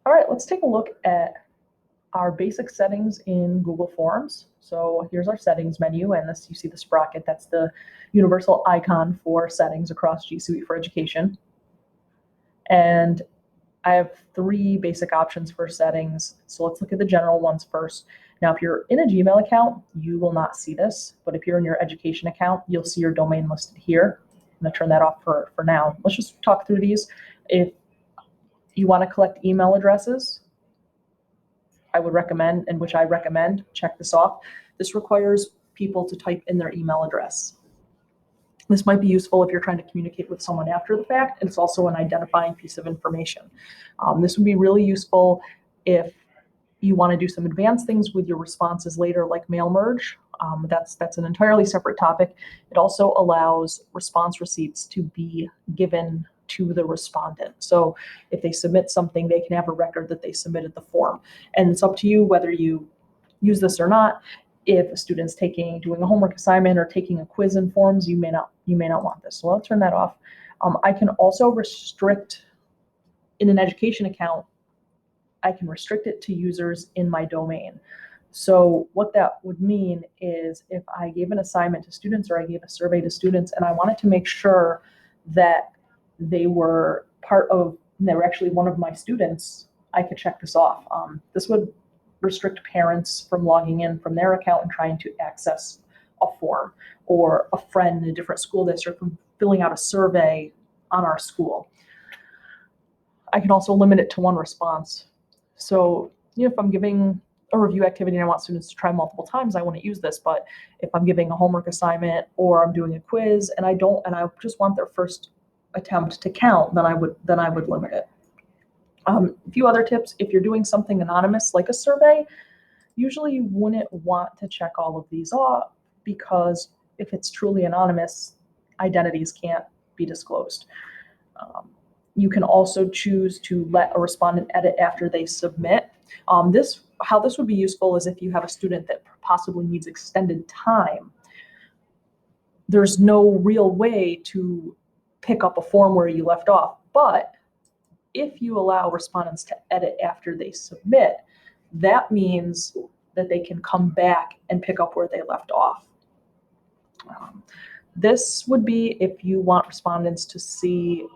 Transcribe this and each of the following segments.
All right, let's take a look at our basic settings in Google Forms. So here's our settings menu, and this, you see the sprocket, that's the universal icon for settings across G Suite for Education. And I have three basic options for settings. So let's look at the general ones first. Now, if you're in a Gmail account, you will not see this, but if you're in your education account, you'll see your domain listed here. I'm gonna turn that off for now. Let's just talk through these. If you want to collect email addresses, I would recommend, and which I recommend, check this off. This requires people to type in their email address. This might be useful if you're trying to communicate with someone after the fact, and it's also an identifying piece of information. This would be really useful if you want to do some advanced things with your responses later, like mail merge. That's an entirely separate topic. It also allows response receipts to be given to the respondent. So if they submit something, they can have a record that they submitted the form. And it's up to you whether you use this or not. If a student's doing a homework assignment or taking a quiz in forms, you may not want this. So I'll turn that off. I can also restrict, in an education account, I can restrict it to users in my domain. So what that would mean is if I gave an assignment to students or I gave a survey to students and I wanted to make sure that they were they were actually one of my students, I could check this off. This would restrict parents from logging in from their account and trying to access a form, or a friend in a different school district from filling out a survey on our school. I can also limit it to one response. So if I'm giving a review activity and I want students to try multiple times, I wouldn't use this. But if I'm giving a homework assignment or I'm doing a quiz and I just want their first attempt to count, then I would limit it. A few other tips: if you're doing something anonymous like a survey, usually you wouldn't want to check all of these off, because if it's truly anonymous, identities can't be disclosed. You can also choose to let a respondent edit after they submit. How this would be useful is if you have a student that possibly needs extended time. There's no real way to pick up a form where you left off, but if you allow respondents to edit after they submit, that means that they can come back and pick up where they left off. This would be if you want respondents to see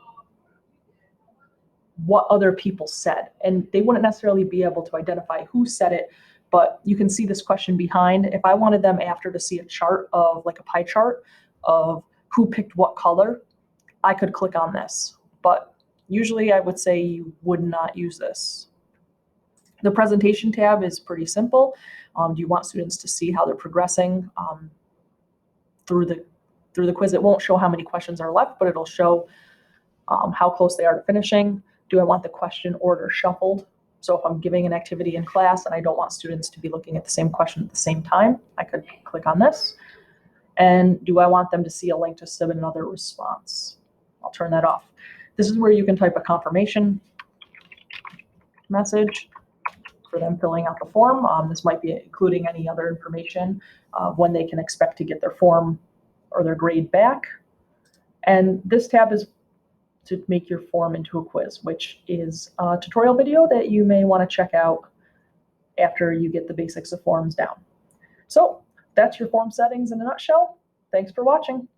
what other people said, and they wouldn't necessarily be able to identify who said it, but you can see this question behind. If I wanted them after to see a chart of, like a pie chart of who picked what color, I could click on this, but usually I would say you would not use this. The presentation tab is pretty simple. Do you want students to see how they're progressing through the quiz? It won't show how many questions are left, but it'll show how close they are to finishing. Do I want the question order shuffled? So if I'm giving an activity in class and I don't want students to be looking at the same question at the same time, I could click on this. And do I want them to see a link to submit another response? I'll turn that off. This is where you can type a confirmation message for them filling out the form. This might be including any other information of when they can expect to get their form or their grade back. And this tab is to make your form into a quiz, which is a tutorial video that you may want to check out after you get the basics of forms down. So that's your form settings in a nutshell. Thanks for watching.